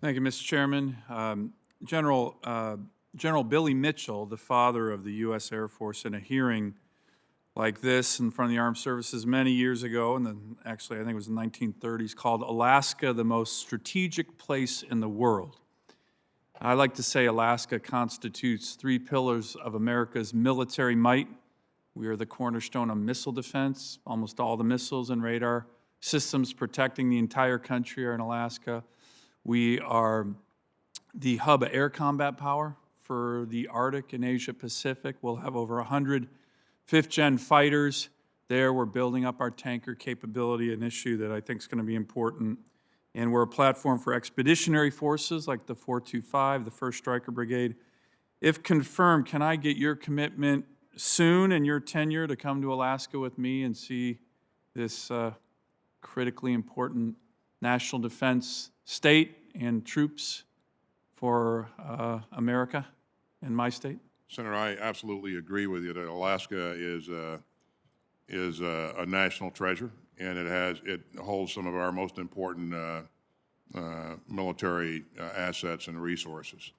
Thank you, Mr. Chairman. General Billy Mitchell, the father of the U.S. Air Force, in a hearing like this in front of the Armed Services many years ago, and then actually I think it was the 1930s, called Alaska the most strategic place in the world. I like to say Alaska constitutes three pillars of America's military might. We are the cornerstone of missile defense. Almost all the missiles and radar systems protecting the entire country are in Alaska. We are the hub of air combat power for the Arctic and Asia Pacific. We'll have over 100 fifth-gen fighters there. We're building up our tanker capability, an issue that I think is going to be important. And we're a platform for expeditionary forces like the 425, the 1st Stryker Brigade. If confirmed, can I get your commitment soon in your tenure to come to Alaska with me and see this critically important national defense state and troops for America and my state? Senator, I absolutely agree with you that Alaska is a national treasure, and it holds some of our most important military assets and resources.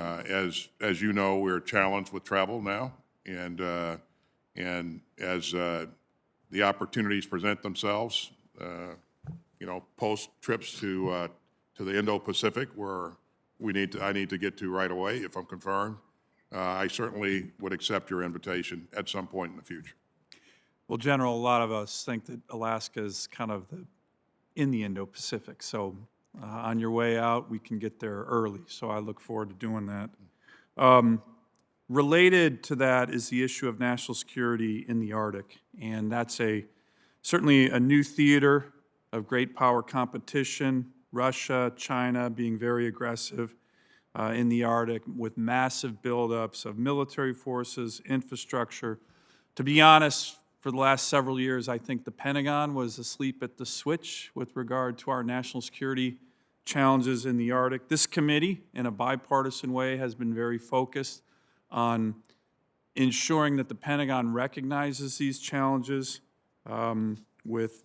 As you know, we're challenged with travel now, and as the opportunities present themselves, post trips to the Indo-Pacific, where I need to get to right away if I'm confirmed, I certainly would accept your invitation at some point in the future. Well, General, a lot of us think that Alaska is kind of in the Indo-Pacific, so on your way out, we can get there early, so I look forward to doing that. Related to that is the issue of national security in the Arctic, and that's certainly a new theater of great power competition. Russia, China being very aggressive in the Arctic with massive buildups of military forces, infrastructure. To be honest, for the last several years, I think the Pentagon was asleep at the switch with regard to our national security challenges in the Arctic. This committee, in a bipartisan way, has been very focused on ensuring that the Pentagon recognizes these challenges with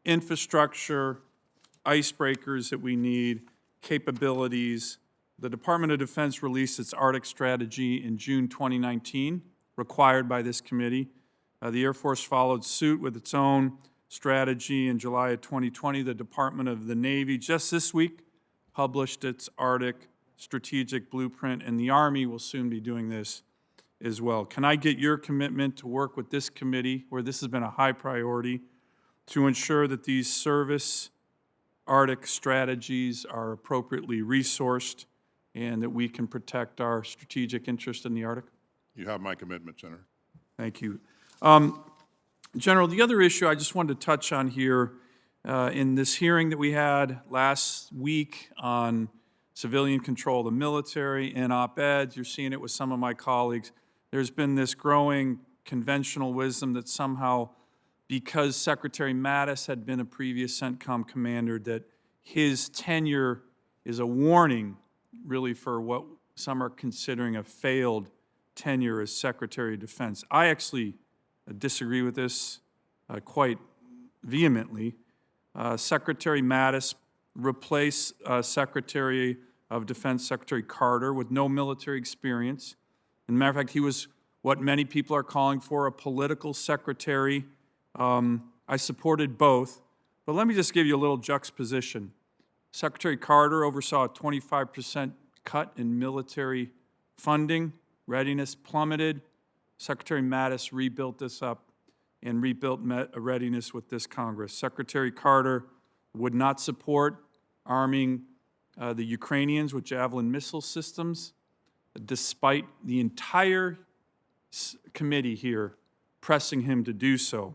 infrastructure, icebreakers that we need, capabilities. The Department of Defense released its Arctic strategy in June 2019, required by this committee. The Air Force followed suit with its own strategy in July of 2020. The Department of the Navy just this week published its Arctic strategic blueprint, and the Army will soon be doing this as well. Can I get your commitment to work with this committee, where this has been a high priority, to ensure that these service Arctic strategies are appropriately resourced and that we can protect our strategic interest in the Arctic? You have my commitment, Senator. Thank you. General, the other issue I just wanted to touch on here in this hearing that we had last week on civilian control of the military and op-eds, you're seeing it with some of my colleagues, there's been this growing conventional wisdom that somehow, because Secretary Mattis had been a previous CENTCOM commander, that his tenure is a warning, really, for what some are considering a failed tenure as Secretary of Defense. I actually disagree with this quite vehemently. Secretary Mattis replaced Secretary of Defense Secretary Carter with no military experience. As a matter of fact, he was what many people are calling for a political secretary. I supported both, but let me just give you a little juxtaposition. Secretary Carter oversaw a 25% cut in military funding. Readiness plummeted. Secretary Mattis rebuilt this up and rebuilt readiness with this Congress. Secretary Carter would not support arming the Ukrainians with Javelin missile systems, despite the entire committee here pressing him to do so.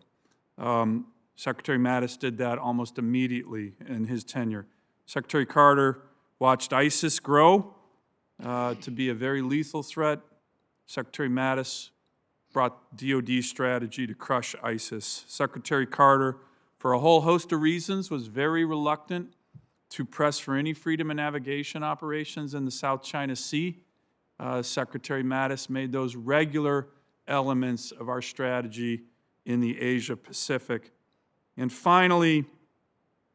Secretary Mattis did that almost immediately in his tenure. Secretary Carter watched ISIS grow to be a very lethal threat. Secretary Mattis brought DoD strategy to crush ISIS. Secretary Carter, for a whole host of reasons, was very reluctant to press for any freedom of navigation operations in the South China Sea. Secretary Mattis made those regular elements of our strategy in the Asia Pacific. And finally,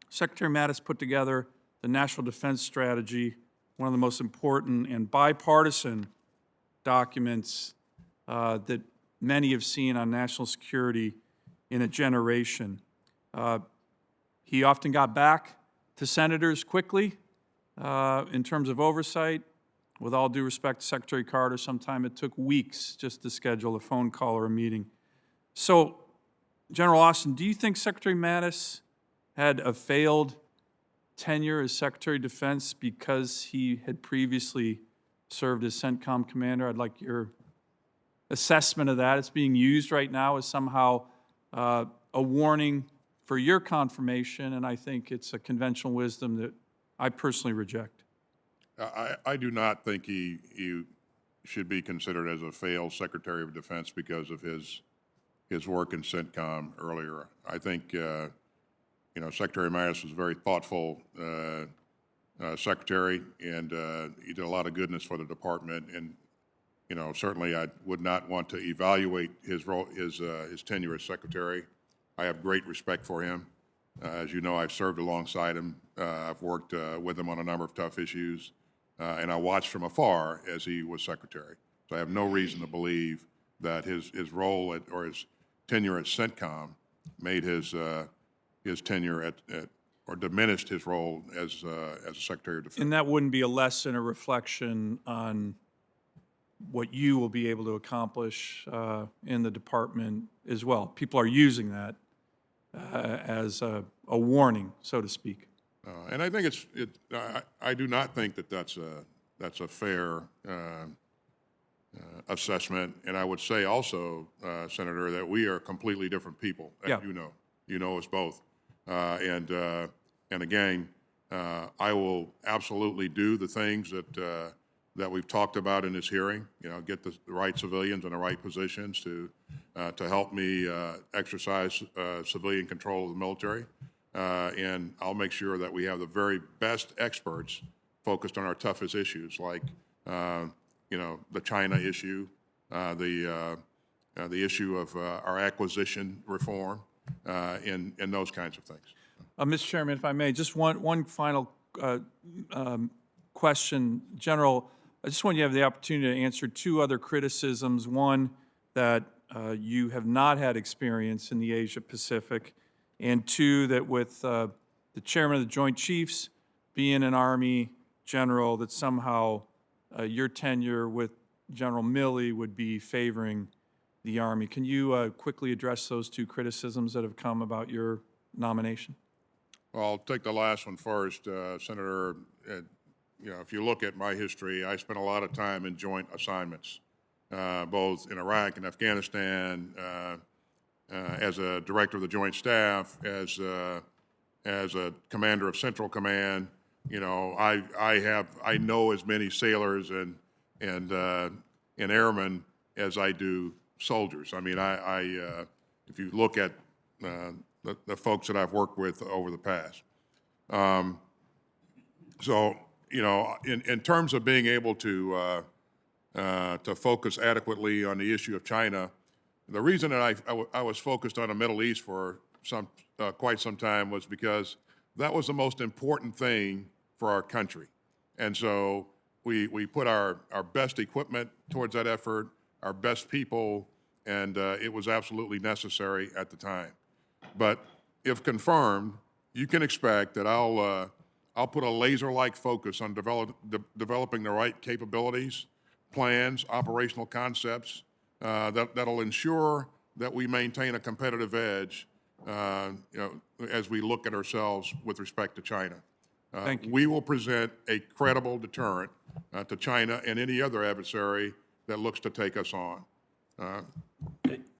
Secretary Mattis put together the National Defense Strategy, one of the most important and bipartisan documents that many have seen on national security in a generation. He often got back to senators quickly in terms of oversight. With all due respect to Secretary Carter, sometime it took weeks just to schedule a phone call or a meeting. So, General Austin, do you think Secretary Mattis had a failed tenure as Secretary of Defense because he had previously served as CENTCOM commander? I'd like your assessment of that. It's being used right now as somehow a warning for your confirmation, and I think it's a conventional wisdom that I personally reject. I do not think he should be considered as a failed Secretary of Defense because of his work in CENTCOM earlier. I think Secretary Mattis was a very thoughtful secretary, and he did a lot of goodness for the department. And certainly I would not want to evaluate his role, his tenure as secretary. I have great respect for him. As you know, I've served alongside him. I've worked with him on a number of tough issues, and I watched from afar as he was secretary. So I have no reason to believe that his role or his tenure at CENTCOM made his tenure or diminished his role as a Secretary of Defense. And that wouldn't be a lesson or reflection on what you will be able to accomplish in the department as well. People are using that as a warning, so to speak. And I think I do not think that that's a fair assessment. And I would say also, Senator, that we are completely different people, as Yeah. you know us both. And again, I will absolutely do the things that we've talked about in this hearing. Get the right civilians in the right positions to help me exercise civilian control of the military. And I'll make sure that we have the very best experts focused on our toughest issues, like the China issue, the issue of our acquisition reform, and those kinds of things. Mr. Chairman, if I may, just one final question. General, I just want you to have the opportunity to answer two other criticisms. One, that you have not had experience in the Asia Pacific, and two, that with the chairman of the Joint Chiefs being an Army general, that somehow your tenure with General Milley would be favoring the Army. Can you quickly address those two criticisms that have come about your nomination? Well, I'll take the last one first, Senator. If you look at my history, I spent a lot of time in joint assignments, both in Iraq and Afghanistan, as a director of the Joint Staff, as a commander of Central Command. I know as many sailors and airmen as I do soldiers. I mean, if you look at the folks that I've worked with over the past. In terms of being able to focus adequately on the issue of China, the reason that I was focused on the Middle East for quite some time was because that was the most important thing for our country. And so we put our best equipment towards that effort, our best people, and it was absolutely necessary at the time. But if confirmed, you can expect that I'll put a laser-like focus on developing the right capabilities, plans, operational concepts that'll ensure that we maintain a competitive edge, as we look at ourselves with respect to China. Thank you. We will present a credible deterrent to China and any other adversary that looks to take us on.